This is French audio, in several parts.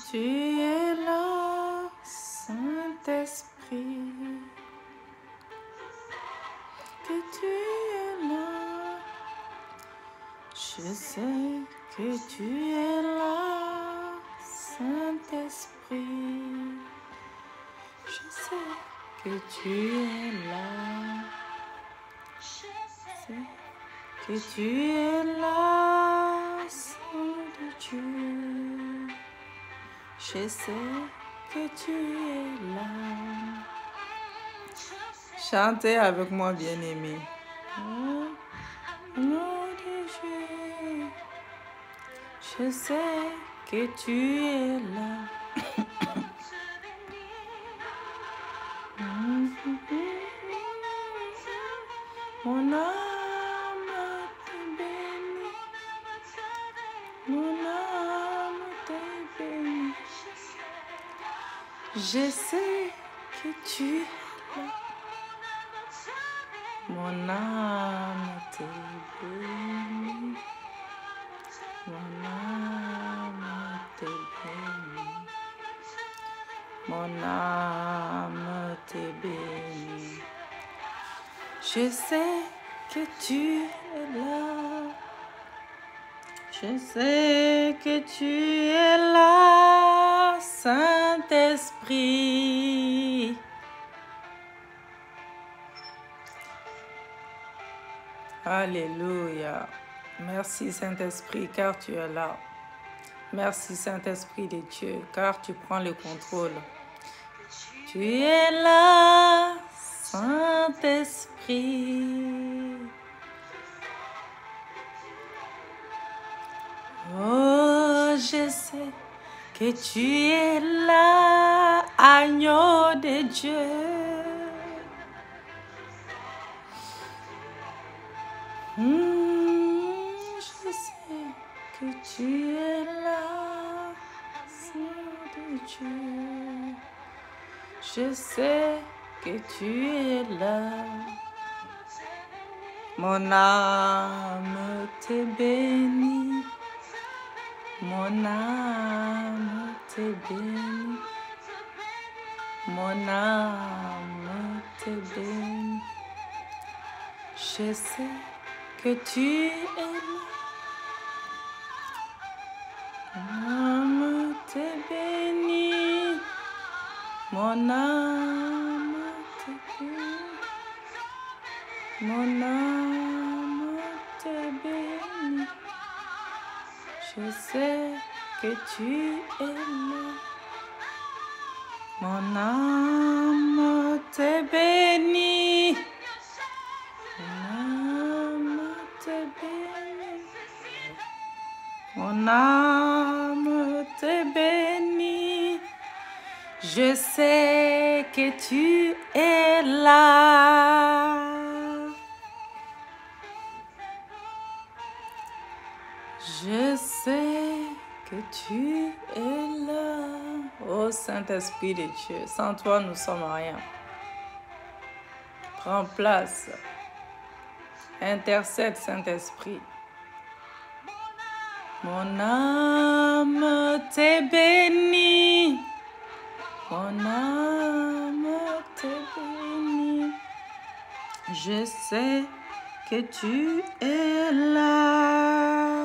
Tu es là, Saint-Esprit, que tu es là. Je sais que tu es là, Saint-Esprit. Je sais que tu es là. Je sais que tu es là, Saint de Dieu. Je sais que tu es là. Chantez avec moi, bien-aimé. Oh, nom de Dieu. Je sais que tu es là. Mon âme te bénit. Mon âme te bénit. Je sais que tu es là. Mon âme te bénit. Mon âme te bénit. Mon âme te bénit. Je sais que tu es là. Je sais que tu es là, Saint-Esprit. Alléluia. Merci Saint-Esprit car tu es là. Merci Saint-Esprit de Dieu car tu prends le contrôle. Tu es là, Saint-Esprit. Oh, je sais que tu es là, agneau de Dieu. Je sais que tu es là, Seigneur de Dieu. Je sais que tu es là. Mon âme te bénit. Mon âme te bénit. Mon âme te bénit. Je sais que tu es là. Mon âme te bénit. Mon âme te bénit. Mon âme te bénit. Je sais que tu es là. Mon âme te bénit. Mon âme te bénit. Je sais que tu es là. Je sais que tu es là. Oh Saint-Esprit de Dieu, sans toi nous sommes rien. Prends place. Intercède Saint-Esprit. Mon âme te bénit. Mon âme te bénit. Je sais que tu es là.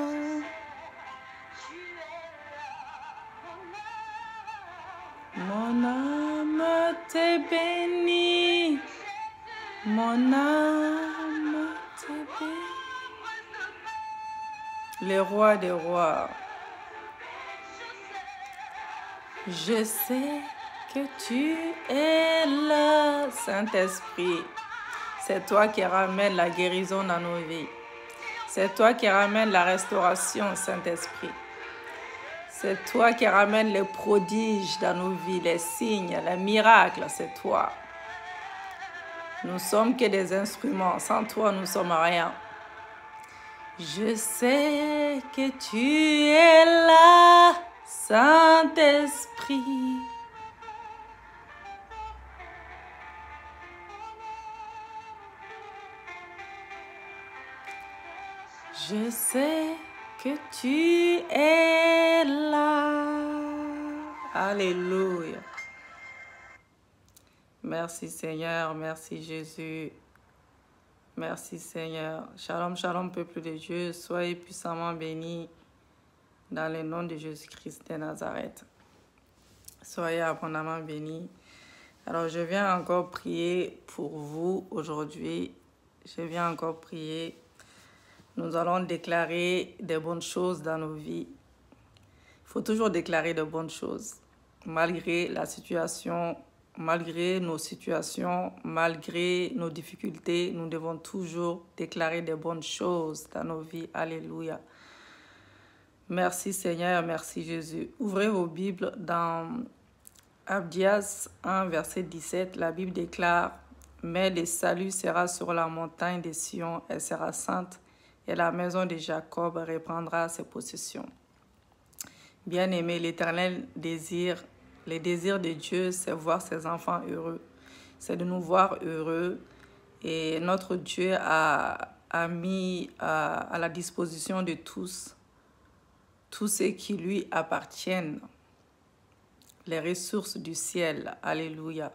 Mon âme te bénit. Mon âme te bénit. Le roi des rois. Je sais que tu es là, Saint-Esprit. C'est toi qui ramènes la guérison dans nos vies. C'est toi qui ramènes la restauration, Saint-Esprit. C'est toi qui ramènes les prodiges dans nos vies, les signes, les miracles, c'est toi. Nous sommes que des instruments. Sans toi, nous sommes rien. Je sais que tu es là, Saint-Esprit. Je sais que tu es là. Alléluia. Merci Seigneur, merci Jésus. Merci Seigneur. Shalom, shalom, peuple de Dieu. Soyez puissamment bénis dans le nom de Jésus-Christ de Nazareth. Soyez abondamment bénis. Alors, je viens encore prier pour vous aujourd'hui. Je viens encore prier. Nous allons déclarer des bonnes choses dans nos vies. Il faut toujours déclarer de bonnes choses. Malgré la situation, malgré nos situations, malgré nos difficultés, nous devons toujours déclarer des bonnes choses dans nos vies. Alléluia. Merci Seigneur, merci Jésus. Ouvrez vos Bibles dans Abdias 1, verset 17. La Bible déclare « Mais le salut sera sur la montagne de Sion, elle sera sainte, et la maison de Jacob reprendra ses possessions. » Bien-aimé, l'Éternel désire, le désir de Dieu, c'est voir ses enfants heureux. C'est de nous voir heureux. Et notre Dieu a mis à la disposition de tous ceux qui lui appartiennent, les ressources du ciel. Alléluia.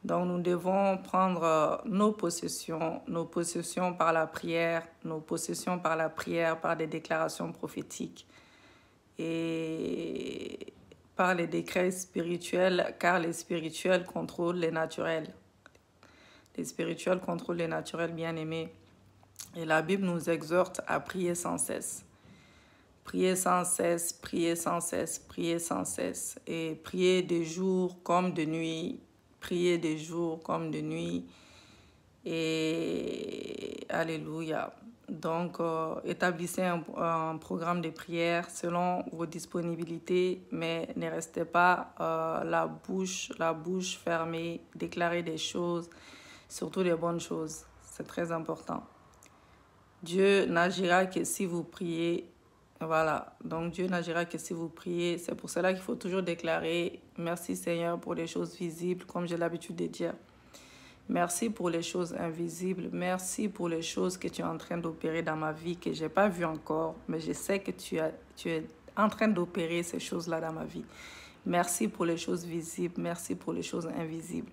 Donc nous devons prendre nos possessions par la prière, par des déclarations prophétiques et par les décrets spirituels, car les spirituels contrôlent les naturels. Les spirituels contrôlent les naturels, bien-aimés. Et la Bible nous exhorte à prier sans cesse. Prier sans cesse, prier sans cesse, prier sans cesse. Et prier de jour comme de nuit. Prier de jour comme de nuit. Et Alléluia. Donc, établissez un programme de prière selon vos disponibilités, mais ne restez pas la bouche fermée. Déclarez des choses, surtout des bonnes choses. C'est très important. Dieu n'agira que si vous priez. Voilà, donc Dieu n'agira que si vous priez. C'est pour cela qu'il faut toujours déclarer « Merci Seigneur pour les choses visibles », comme j'ai l'habitude de dire. Merci pour les choses invisibles. Merci pour les choses que tu es en train d'opérer dans ma vie, que je n'ai pas vues encore, mais je sais que tu es en train d'opérer ces choses-là dans ma vie. Merci pour les choses visibles. Merci pour les choses invisibles.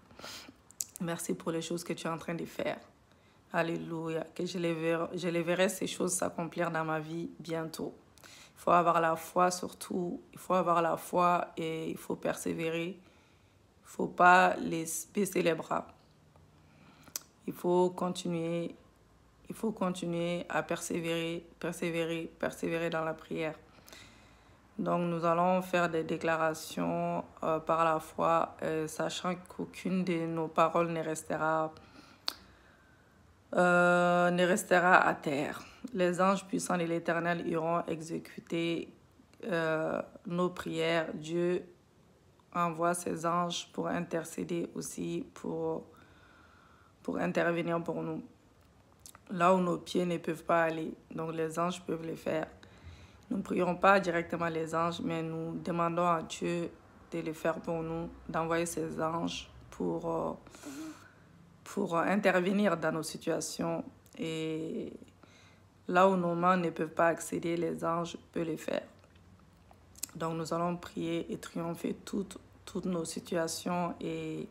Merci pour les choses que tu es en train de faire. Alléluia. Que je les verrai ces choses s'accomplir dans ma vie bientôt. Il faut avoir la foi surtout. Il faut avoir la foi et il faut persévérer. Il ne faut pas baisser les bras. Il faut continuer à persévérer dans la prière. Donc, nous allons faire des déclarations par la foi, sachant qu'aucune de nos paroles ne restera à terre. Les anges puissants de l'Éternel iront exécuter nos prières. Dieu envoie ses anges pour intercéder aussi, pour intervenir pour nous. Là où nos pieds ne peuvent pas aller, donc les anges peuvent le faire. Nous ne prions pas directement les anges, mais nous demandons à Dieu de le faire pour nous, d'envoyer ses anges pour intervenir dans nos situations. Et là où nos mains ne peuvent pas accéder, les anges peuvent le faire. Donc nous allons prier et triompher toutes nos situations et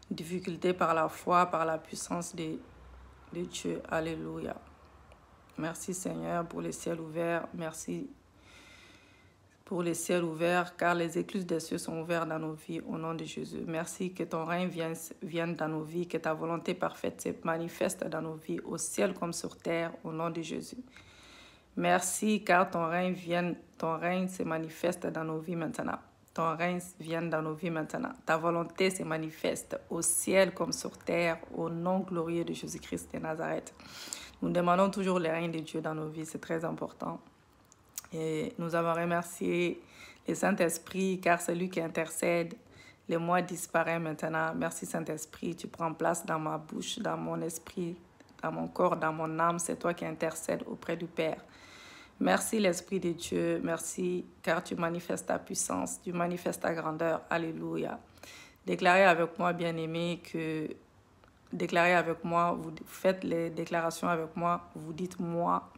difficultés par la foi, par la puissance de Dieu. Alléluia. Merci Seigneur pour les ciels ouverts. Merci pour les ciels ouverts, car les écluses des cieux sont ouvertes dans nos vies au nom de Jésus. Merci que ton règne vienne dans nos vies, que ta volonté parfaite se manifeste dans nos vies, au ciel comme sur terre, au nom de Jésus. Merci, car ton règne se manifeste dans nos vies maintenant. Ton règne vient dans nos vies maintenant. Ta volonté se manifeste au ciel comme sur terre, au nom glorieux de Jésus-Christ de Nazareth. Nous demandons toujours le règne de Dieu dans nos vies, c'est très important. Et nous avons remercié le Saint-Esprit, car c'est lui qui intercède. Le moi disparaît maintenant. Merci Saint-Esprit, tu prends place dans ma bouche, dans mon esprit, dans mon corps, dans mon âme. C'est toi qui intercèdes auprès du Père. Merci l'Esprit de Dieu, merci car tu manifestes ta puissance, tu manifestes ta grandeur. Alléluia. Déclarez avec moi, bien-aimés, déclarez avec moi, vous faites les déclarations avec moi, vous dites moi.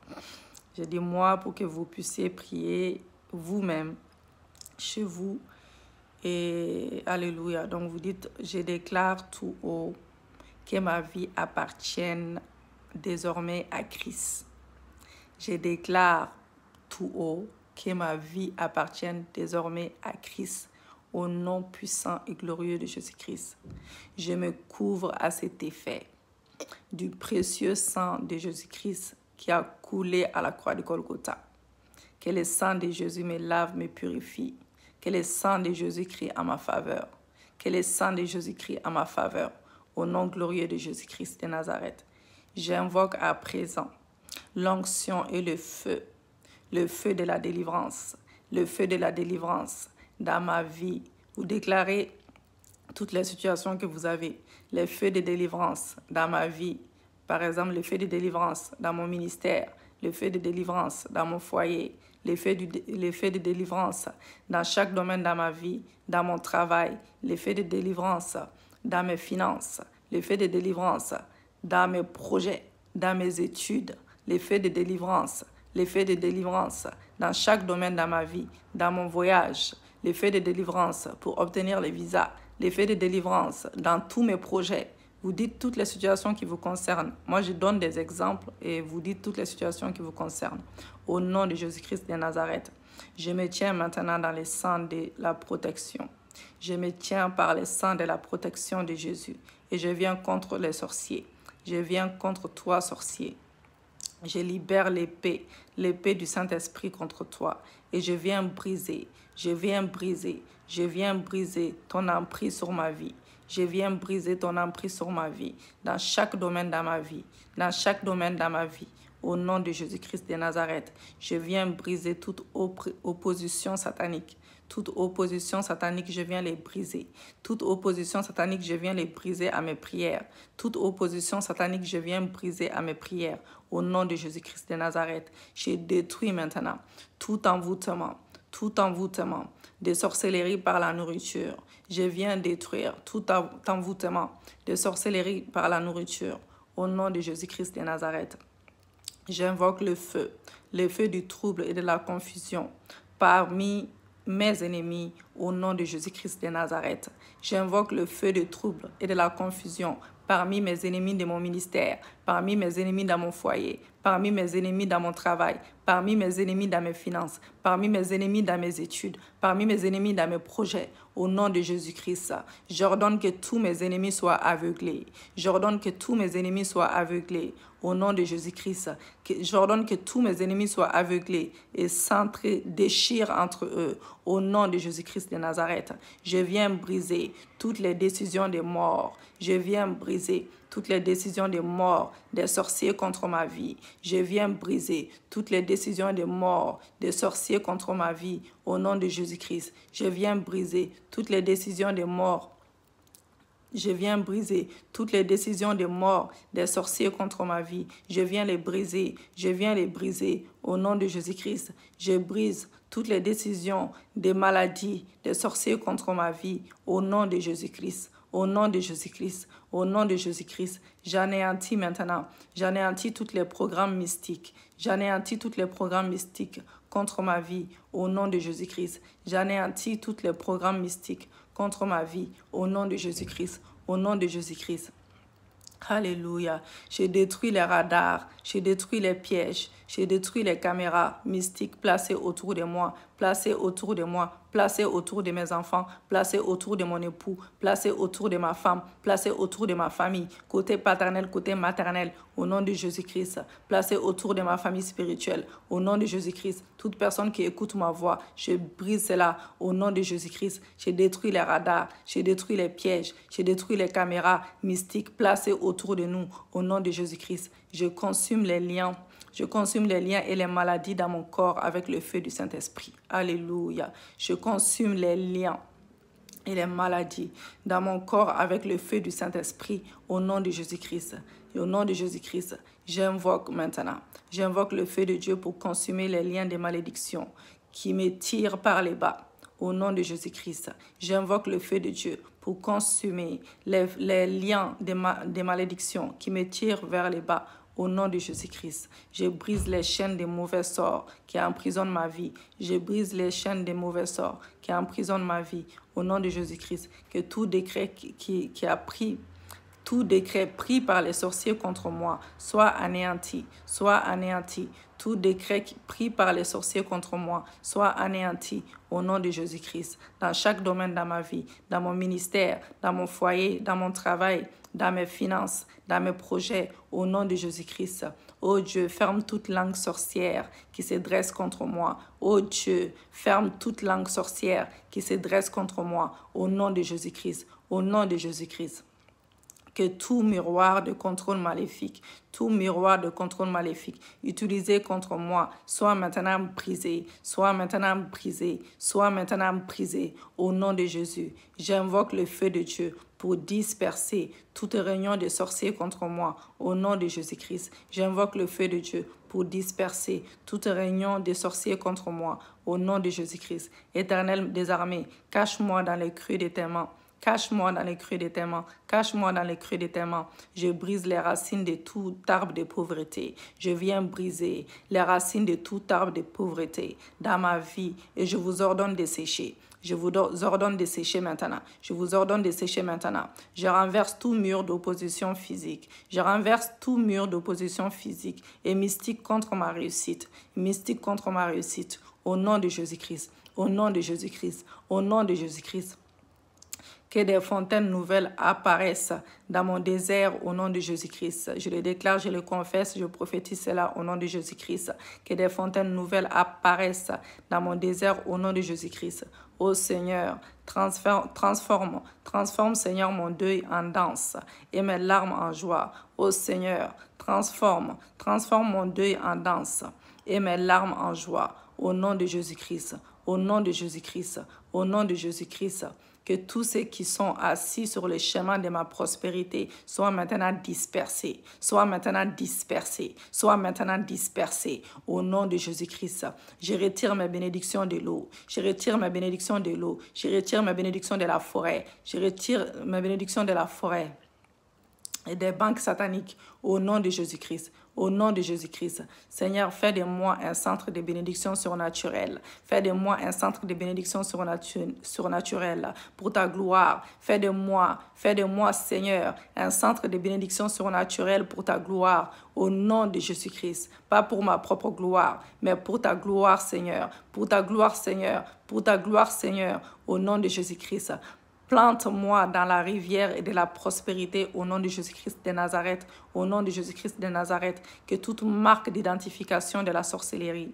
J'ai dit moi pour que vous puissiez prier vous-même, chez vous. Et alléluia. Donc vous dites, je déclare tout haut que ma vie appartienne désormais à Christ. Je déclare tout haut que ma vie appartienne désormais à Christ, au nom puissant et glorieux de Jésus-Christ. Je me couvre à cet effet du précieux sang de Jésus-Christ qui a coulé à la croix de Golgotha. Que le sang de Jésus me lave, me purifie. Que le sang de Jésus crie en ma faveur. Que le sang de Jésus crie en ma faveur. Au nom glorieux de Jésus-Christ de Nazareth. J'invoque à présent l'onction et le feu de la délivrance, le feu de la délivrance dans ma vie. Vous déclarez toutes les situations que vous avez, les feux de délivrance dans ma vie. Par exemple, le feu de délivrance dans mon ministère, le feu de délivrance dans mon foyer, les feux de délivrance dans chaque domaine de ma vie, dans mon travail, les feux de délivrance dans mes finances, les feux de délivrance dans mes projets, dans mes études, les feux de délivrance, les feux de délivrance dans chaque domaine de ma vie, dans mon voyage, les feux de délivrance pour obtenir les visas, les feux de délivrance dans tous mes projets. Vous dites toutes les situations qui vous concernent. Moi, je donne des exemples et vous dites toutes les situations qui vous concernent. Au nom de Jésus-Christ de Nazareth, je me tiens maintenant dans le sang de la protection. Je me tiens par le sang de la protection de Jésus et je viens contre les sorciers. Je viens contre toi, sorcier. Je libère l'épée du Saint-Esprit contre toi et je viens briser ton emprise sur ma vie. Je viens briser ton emprise sur ma vie, dans chaque domaine de ma vie, dans chaque domaine de ma vie. Au nom de Jésus-Christ de Nazareth, je viens briser toute opposition satanique. Toute opposition satanique, je viens les briser. Toute opposition satanique, je viens les briser à mes prières. Toute opposition satanique, je viens briser à mes prières. Au nom de Jésus-Christ de Nazareth, je détruis maintenant tout envoûtement de sorcellerie par la nourriture. Je viens détruire tout envoûtement de sorcellerie par la nourriture. Au nom de Jésus-Christ de Nazareth, j'invoque le feu du trouble et de la confusion parmi mes ennemis, au nom de Jésus-Christ de Nazareth. J'invoque le feu du trouble et de la confusion parmi mes ennemis de mon ministère, parmi mes ennemis dans mon foyer, parmi mes ennemis dans mon travail, parmi mes ennemis dans mes finances, parmi mes ennemis dans mes études, parmi mes ennemis dans mes projets. Au nom de Jésus-Christ, j'ordonne que tous mes ennemis soient aveuglés. J'ordonne que tous mes ennemis soient aveuglés. Au nom de Jésus-Christ, j'ordonne que tous mes ennemis soient aveuglés et déchirent entre eux. Au nom de Jésus-Christ de Nazareth, je viens briser toutes les décisions des morts. Je viens briser toutes les décisions des morts des sorciers contre ma vie. Je viens briser toutes les décisions des morts des sorciers contre ma vie. Au nom de Jésus-Christ, je viens briser toutes les décisions des morts. Je viens briser toutes les décisions de mort des sorciers contre ma vie. Je viens les briser. Je viens les briser. Au nom de Jésus-Christ, je brise toutes les décisions des maladies des sorciers contre ma vie. Au nom de Jésus-Christ. Au nom de Jésus-Christ. Au nom de Jésus-Christ. J'anéantis maintenant. J'anéantis tous les programmes mystiques. J'anéantis tous les programmes mystiques contre ma vie. Au nom de Jésus-Christ. J'anéantis tous les programmes mystiques contre ma vie, au nom de Jésus-Christ, au nom de Jésus-Christ. Alléluia. Je détruis les radars, je détruis les pièges, je détruis les caméras mystiques placées autour de moi, placées autour de moi, placées autour de mes enfants, placées autour de mon époux, placées autour de ma femme, placées autour de ma famille, côté paternel, côté maternel, au nom de Jésus-Christ, placées autour de ma famille spirituelle, au nom de Jésus-Christ. Toute personne qui écoute ma voix, je brise cela au nom de Jésus-Christ. Je détruis les radars, je détruis les pièges, je détruis les caméras mystiques placées autour de nous, au nom de Jésus-Christ. Je consume les liens. Je consume les liens et les maladies dans mon corps avec le feu du Saint-Esprit. Alléluia. Je consume les liens et les maladies dans mon corps avec le feu du Saint-Esprit au nom de Jésus-Christ. Et au nom de Jésus-Christ, j'invoque maintenant. J'invoque le feu de Dieu pour consumer les liens des malédictions qui me tirent par les bas. Au nom de Jésus-Christ, j'invoque le feu de Dieu pour consumer les liens des malédictions qui me tirent vers les bas. au nom de Jésus-Christ. Je brise les chaînes des mauvais sorts qui emprisonnent ma vie. Je brise les chaînes des mauvais sorts qui emprisonnent ma vie, au nom de Jésus-Christ. Que tout décret tout décret pris par les sorciers contre moi soit anéanti, soit anéanti. Tout décret pris par les sorciers contre moi soit anéanti au nom de Jésus-Christ. Dans chaque domaine de ma vie, dans mon ministère, dans mon foyer, dans mon travail, dans mes finances, dans mes projets, au nom de Jésus-Christ. Oh Dieu, ferme toute langue sorcière qui se dresse contre moi. Oh Dieu, ferme toute langue sorcière qui se dresse contre moi, au nom de Jésus-Christ, au nom de Jésus-Christ. Que tout miroir de contrôle maléfique utilisé contre moi soit maintenant brisé, soit maintenant brisé, soit maintenant brisé, au nom de Jésus. J'invoque le feu de Dieu pour disperser toute réunion de sorciers contre moi, au nom de Jésus-Christ. J'invoque le feu de Dieu pour disperser toute réunion de sorciers contre moi, au nom de Jésus-Christ. Éternel des armées, cache-moi dans les creux de tes mains. Cache-moi dans les creux de tes mains. Cache-moi dans les creux de tes mains. Je brise les racines de tout arbre de pauvreté. Je viens briser les racines de tout arbre de pauvreté dans ma vie et je vous ordonne de sécher. Je vous ordonne de sécher maintenant. Je vous ordonne de sécher maintenant. Je renverse tout mur d'opposition physique. Je renverse tout mur d'opposition physique et mystique contre ma réussite. Mystique contre ma réussite. Au nom de Jésus-Christ. Au nom de Jésus-Christ. Au nom de Jésus-Christ. Que des fontaines nouvelles apparaissent dans mon désert au nom de Jésus-Christ. Je le déclare, je le confesse, je prophétise cela au nom de Jésus-Christ. Que des fontaines nouvelles apparaissent dans mon désert au nom de Jésus-Christ. Ô Seigneur, transforme, Seigneur, mon deuil en danse et mes larmes en joie. Ô Seigneur, transforme mon deuil en danse et mes larmes en joie. Au nom de Jésus-Christ, au nom de Jésus-Christ, au nom de Jésus-Christ. Que tous ceux qui sont assis sur le chemin de ma prospérité soient maintenant dispersés, soient maintenant dispersés, soient maintenant dispersés au nom de Jésus-Christ. Je retire mes bénédictions de l'eau, je retire mes bénédictions de l'eau, je retire mes bénédictions de la forêt, je retire mes bénédictions de la forêt et des banques sataniques au nom de Jésus-Christ. Au nom de Jésus-Christ, Seigneur, fais de moi un centre de bénédiction surnaturelle. Fais de moi un centre de bénédiction surnaturelle pour ta gloire. Fais de moi, Seigneur, un centre de bénédiction surnaturelle pour ta gloire. Au nom de Jésus-Christ, pas pour ma propre gloire, mais pour ta gloire, Seigneur. Pour ta gloire, Seigneur. Pour ta gloire, Seigneur. Au nom de Jésus-Christ. Plante-moi dans la rivière et de la prospérité au nom de Jésus-Christ de Nazareth. Au nom de Jésus-Christ de Nazareth, que toute marque d'identification de la sorcellerie,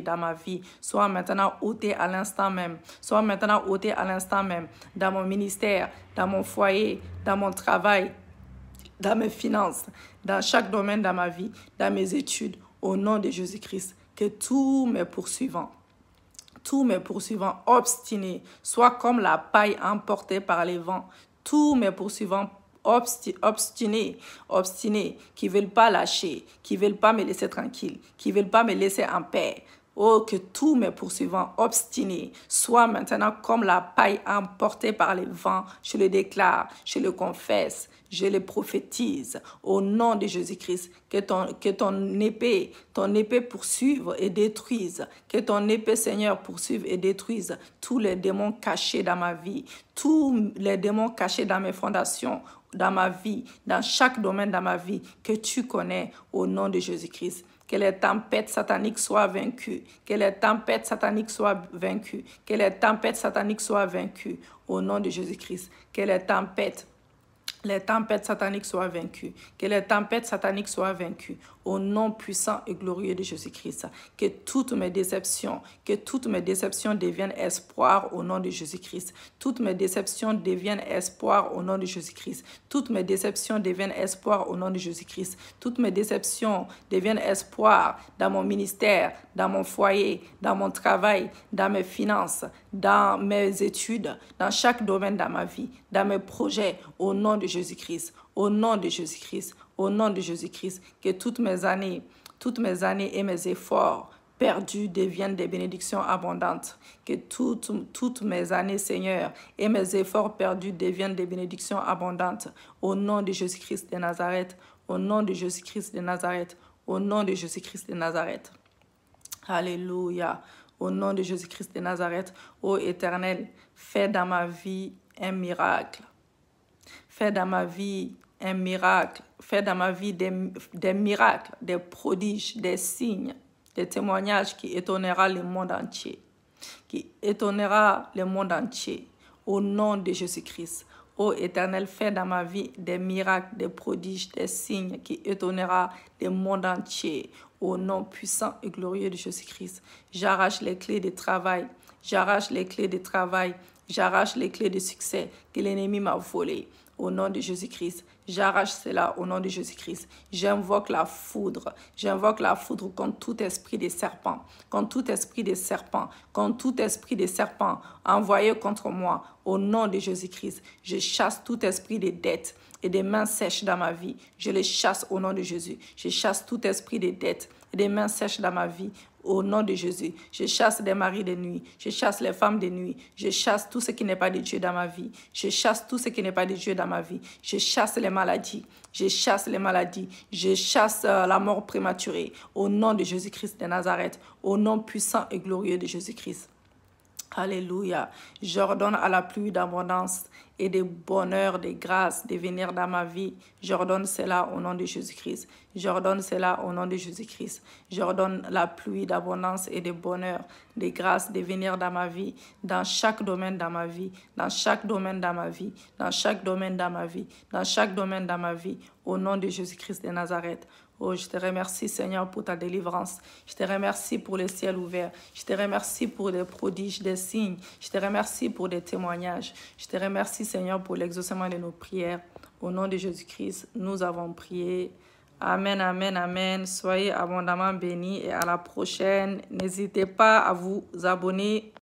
dans ma vie soit maintenant ôtée à l'instant même. Soit maintenant ôtée à l'instant même dans mon ministère, dans mon foyer, dans mon travail, dans mes finances, dans chaque domaine de ma vie, dans mes études. Au nom de Jésus-Christ, que tous mes poursuivants obstinés soient comme la paille emportée par les vents. Tous mes poursuivants obstinés, qui ne veulent pas lâcher, qui ne veulent pas me laisser tranquille, qui ne veulent pas me laisser en paix. Oh, que tous mes poursuivants obstinés soient maintenant comme la paille emportée par les vents. Je le déclare, je le confesse, je le prophétise au nom de Jésus-Christ. Que ton épée poursuive et détruise. Que ton épée, Seigneur, poursuive et détruise tous les démons cachés dans ma vie, tous les démons cachés dans mes fondations, dans ma vie, dans chaque domaine de ma vie que tu connais au nom de Jésus-Christ. Que les tempêtes sataniques soient vaincues. Que les tempêtes sataniques soient vaincues. Que les tempêtes sataniques soient vaincues au nom de Jésus-Christ. Que les tempêtes sataniques soient vaincues. Que les tempêtes sataniques soient vaincues au nom puissant et glorieux de Jésus-Christ. Que toutes mes déceptions deviennent espoir au nom de Jésus-Christ. Toutes mes déceptions deviennent espoir au nom de Jésus-Christ. Toutes mes déceptions deviennent espoir au nom de Jésus-Christ. Toutes mes déceptions deviennent espoir dans mon ministère, dans mon foyer, dans mon travail, dans mes finances, dans mes études, dans chaque domaine de ma vie, dans mes projets, au nom de Jésus-Christ. Au nom de Jésus-Christ, au nom de Jésus-Christ, que toutes mes années et mes efforts perdues deviennent des bénédictions abondantes. Que toutes mes années, Seigneur, et mes efforts perdus deviennent des bénédictions abondantes. Au nom de Jésus-Christ de Nazareth, au nom de Jésus-Christ de Nazareth, au nom de Jésus-Christ de Nazareth. Alléluia. Au nom de Jésus-Christ de Nazareth, ô Éternel, fais dans ma vie un miracle. Fais dans ma vie un miracle. Fais dans ma vie des miracles, des prodiges, des signes, des témoignages qui étonnera le monde entier. Qui étonnera le monde entier. Au nom de Jésus-Christ. Ô Éternel, fais dans ma vie des miracles, des prodiges, des signes qui étonnera le monde entier. Au nom puissant et glorieux de Jésus-Christ. J'arrache les clés de travail. J'arrache les clés de travail. J'arrache les clés de succès que l'ennemi m'a volées. Au nom de Jésus-Christ, j'arrache cela au nom de Jésus-Christ. J'invoque la foudre. J'invoque la foudre contre tout esprit de serpent. Contre tout esprit de serpent. Contre tout esprit de serpent envoyé contre moi. Au nom de Jésus-Christ, je chasse tout esprit de dette et des mains sèches dans ma vie. Je les chasse au nom de Jésus. Je chasse tout esprit de dette et des mains sèches dans ma vie. Au nom de Jésus, je chasse les maris de nuit, je chasse les femmes de nuit, je chasse tout ce qui n'est pas de Dieu dans ma vie, je chasse tout ce qui n'est pas de Dieu dans ma vie, je chasse les maladies, je chasse les maladies, je chasse la mort prématurée. Au nom de Jésus-Christ de Nazareth, au nom puissant et glorieux de Jésus-Christ. Alléluia. J'ordonne à la pluie d'abondance et de bonheur, de grâce de venir dans ma vie. J'ordonne cela au nom de Jésus-Christ. J'ordonne cela au nom de Jésus-Christ. J'ordonne la pluie d'abondance et de bonheur, de grâce de venir dans ma vie, dans chaque domaine dans ma vie, dans chaque domaine dans ma vie, dans chaque domaine dans ma vie, dans chaque domaine dans ma vie, au nom de Jésus-Christ de Nazareth. Oh, je te remercie, Seigneur, pour ta délivrance. Je te remercie pour le ciel ouvert. Je te remercie pour des prodiges, des signes. Je te remercie pour des témoignages. Je te remercie, Seigneur, pour l'exaucement de nos prières. Au nom de Jésus-Christ, nous avons prié. Amen, amen, amen. Soyez abondamment bénis et à la prochaine. N'hésitez pas à vous abonner